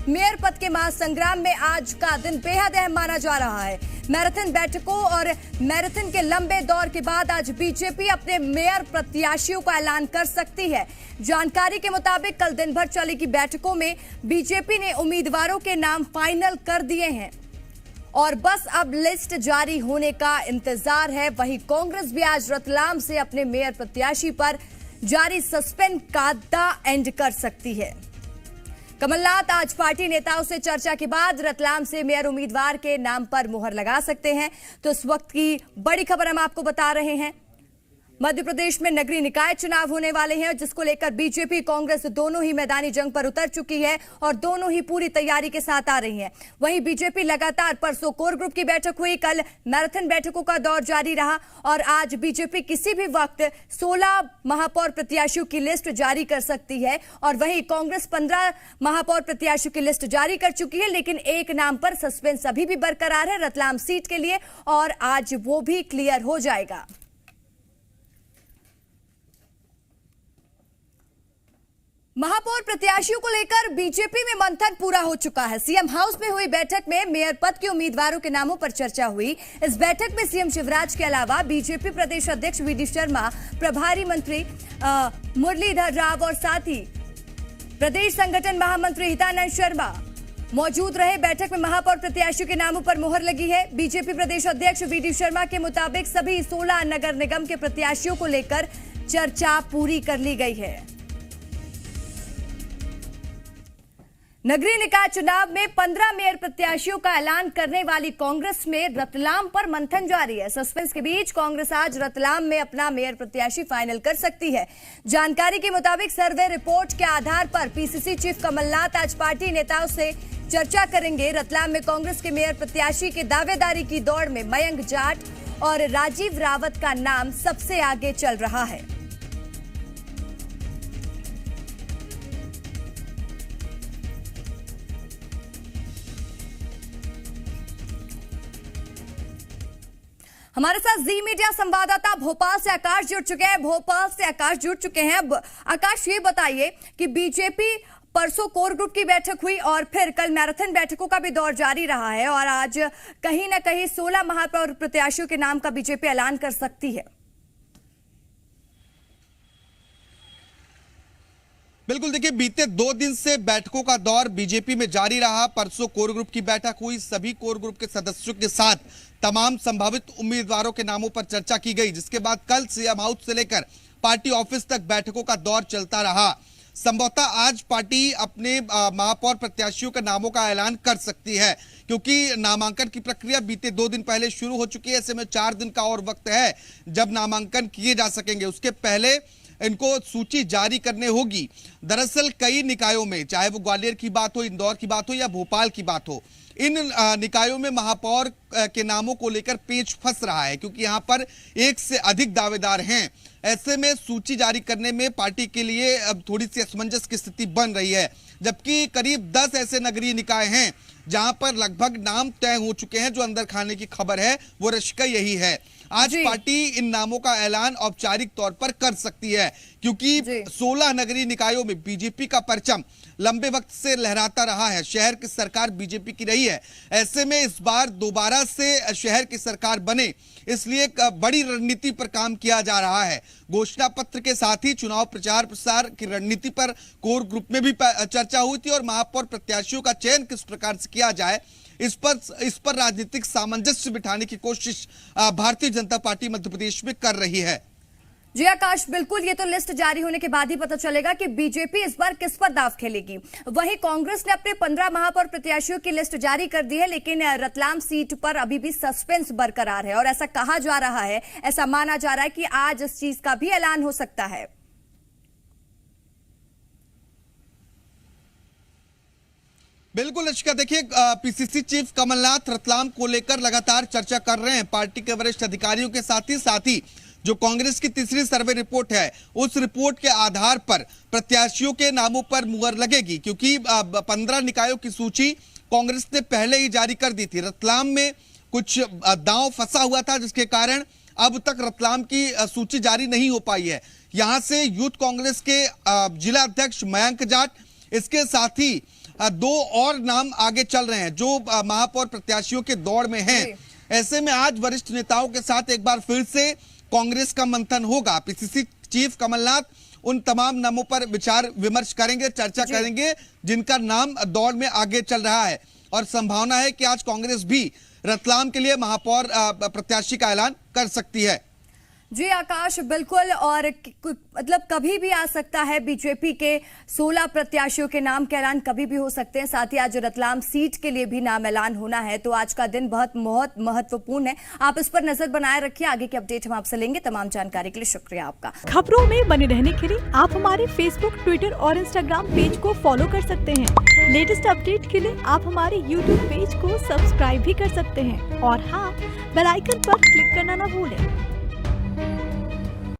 Mayor पद के महासंग्राम में आज का दिन बेहद अहम माना जा रहा है। मैराथन बैठकों और मैराथन के लंबे दौर के बाद आज बीजेपी अपने मेयर प्रत्याशियों का ऐलान कर सकती है। जानकारी के मुताबिक कल दिन भर चलेगी बैठकों में बीजेपी ने उम्मीदवारों के नाम फाइनल कर दिए हैं और बस अब लिस्ट जारी होने का इंतजार है। वहीं कांग्रेस भी आज रतलाम से अपने मेयर प्रत्याशी पर जारी सस्पेंस का दा एंड कर सकती है। कमलनाथ आज पार्टी नेताओं से चर्चा के बाद रतलाम से मेयर उम्मीदवार के नाम पर मुहर लगा सकते हैं। तो इस वक्त की बड़ी खबर हम आपको बता रहे हैं। मध्य प्रदेश में नगरीय निकाय चुनाव होने वाले हैं, जिसको लेकर बीजेपी कांग्रेस दोनों ही मैदानी जंग पर उतर चुकी है और दोनों ही पूरी तैयारी के साथ आ रही हैं। वहीं बीजेपी लगातार परसों कोर ग्रुप की बैठक हुई, कल मैराथन बैठकों का दौर जारी रहा और आज बीजेपी किसी भी वक्त 16 महापौर प्रत्याशियों की लिस्ट जारी कर सकती है। और वहीं कांग्रेस 15 महापौर प्रत्याशियों की लिस्ट जारी कर चुकी है, लेकिन एक नाम पर सस्पेंस अभी भी बरकरार है रतलाम सीट के लिए और आज वो भी क्लियर हो जाएगा। महापौर प्रत्याशियों को लेकर बीजेपी में मंथन पूरा हो चुका है। सीएम हाउस में हुई बैठक में मेयर पद के उम्मीदवारों के नामों पर चर्चा हुई। इस बैठक में सीएम शिवराज के अलावा बीजेपी प्रदेश अध्यक्ष वीडी शर्मा, प्रभारी मंत्री मुरलीधर राव और साथ ही प्रदेश संगठन महामंत्री हितानंद शर्मा मौजूद रहे। बैठक में महापौर प्रत्याशियों के नामों पर मुहर लगी है। बीजेपी प्रदेश अध्यक्ष वीडी शर्मा के मुताबिक सभी 16 नगर निगम के प्रत्याशियों को लेकर चर्चा पूरी कर ली गई है। नगरीय निकाय चुनाव में 15 मेयर प्रत्याशियों का ऐलान करने वाली कांग्रेस में रतलाम पर मंथन जारी है। सस्पेंस के बीच कांग्रेस आज रतलाम में अपना मेयर प्रत्याशी फाइनल कर सकती है। जानकारी के मुताबिक सर्वे रिपोर्ट के आधार पर पीसीसी चीफ कमलनाथ आज पार्टी नेताओं से चर्चा करेंगे। रतलाम में कांग्रेस के मेयर प्रत्याशी के दावेदारी की दौड़ में मयंक जाट और राजीव रावत का नाम सबसे आगे चल रहा है। हमारे साथ जी मीडिया संवाददाता भोपाल से आकाश जुड़ चुके हैं। अब आकाश, ये बताइए कि बीजेपी परसों कोर ग्रुप की बैठक हुई और फिर कल मैराथन बैठकों का भी दौर जारी रहा है और आज कहीं ना कहीं 16 महापौर प्रत्याशियों के नाम का बीजेपी ऐलान कर सकती है। बिल्कुल, देखिए बीते 2 दिन से बैठकों का दौर बीजेपी में जारी रहा। परसों कोर ग्रुप की बैठक हुई, सभी कोर ग्रुप के सदस्यों के साथ तमाम संभावित उम्मीदवारों के नामों पर चर्चा की गई, जिसके बाद कल सीएम हाउस से लेकर पार्टी ऑफिस तक बैठकों का दौर चलता रहा। संभवतः आज पार्टी अपने महापौर प्रत्याशियों के नामों का ऐलान कर सकती है, क्योंकि नामांकन की प्रक्रिया बीते 2 दिन पहले शुरू हो चुकी है। ऐसे में 4 दिन का और वक्त है जब नामांकन किए जा सकेंगे। उसके पहले इनको सूची जारी करने होगी। दरअसल कई निकायों में, चाहे वो ग्वालियर की बात हो, इंदौर की बात हो या भोपाल की बात हो, इन निकायों में महापौर के नामों को लेकर पेच फंस रहा है, क्योंकि यहां पर एक से अधिक दावेदार हैं। ऐसे में सूची जारी करने में पार्टी के लिए अब थोड़ी सी असमंजस की स्थिति बन रही है, जबकि करीब 10 ऐसे नगरीय निकाय हैं जहां पर लगभग नाम तय हो चुके हैं। जो अंदर खाने की खबर है वो रशिका यही है। आज पार्टी इन नामों का ऐलान औपचारिक तौर पर कर सकती है, क्योंकि 16 नगरीय निकायों में बीजेपी का परचम लंबे वक्त से लहराता रहा है। शहर की सरकार बीजेपी की रही है। ऐसे में इस बार दोबारा से शहर की सरकार बने, इसलिए बड़ी रणनीति पर काम किया जा रहा है। घोषणा पत्र के साथ ही चुनाव प्रचार प्रसार की रणनीति पर कोर ग्रुप में भी चर्चा हुई थी और महापौर प्रत्याशियों का चयन किस प्रकार से किया जाए, इस पर राजनीतिक सामंजस्य बिठाने की कोशिश भारतीय जनता पार्टी मध्य प्रदेश में कर रही है। जी आकाश, बिल्कुल, ये तो लिस्ट जारी होने के बाद ही पता चलेगा कि बीजेपी इस बार किस पर दाव खेलेगी। वहीं कांग्रेस ने अपने 15 महापौर प्रत्याशियों की लिस्ट जारी कर दी है, लेकिन रतलाम सीट पर अभी भी सस्पेंस बरकरार है और ऐसा कहा जा रहा है, ऐसा माना जा रहा है कि आज इस चीज का भी ऐलान हो सकता है। बिल्कुल रशिका, देखिए पीसीसी चीफ कमलनाथ रतलाम को लेकर लगातार चर्चा कर रहे हैं पार्टी के वरिष्ठ अधिकारियों के साथ ही जो कांग्रेस की तीसरी सर्वे रिपोर्ट है, उस रिपोर्ट के आधार पर प्रत्याशियों के नामों पर मुहर लगेगी, क्योंकि 15 निकायों की सूची कांग्रेस ने पहले ही जारी कर दी थी। रतलाम में कुछ दांव फंसा हुआ था, जिसके कारण अब तक रतलाम की सूची जारी नहीं हो पाई है। यहां से यूथ कांग्रेस के जिला अध्यक्ष मयंक जाट, इसके साथ ही दो और नाम आगे चल रहे हैं जो महापौर प्रत्याशियों के दौड़ में हैं। ऐसे में आज वरिष्ठ नेताओं के साथ एक बार फिर से कांग्रेस का मंथन होगा। पीसीसी चीफ कमलनाथ उन तमाम नामों पर विचार विमर्श करेंगे, चर्चा करेंगे जिनका नाम दौड़ में आगे चल रहा है। और संभावना है कि आज कांग्रेस भी रतलाम के लिए महापौर प्रत्याशी का ऐलान कर सकती है। जी आकाश, बिल्कुल। और मतलब कभी भी आ सकता है, बीजेपी के 16 प्रत्याशियों के नाम के ऐलान कभी भी हो सकते हैं। साथ ही आज रतलाम सीट के लिए भी नाम ऐलान होना है, तो आज का दिन बहुत महत्वपूर्ण है। आप इस पर नजर बनाए रखिए, आगे की अपडेट हम आपसे लेंगे। तमाम जानकारी के लिए शुक्रिया आपका। खबरों में बने रहने के लिए आप हमारे फेसबुक, ट्विटर और इंस्टाग्राम पेज को फॉलो कर सकते हैं। लेटेस्ट अपडेट के लिए आप हमारे यूट्यूब पेज को सब्सक्राइब भी कर सकते हैं और हाँ, बेल आइकन पर क्लिक करना न भूलें।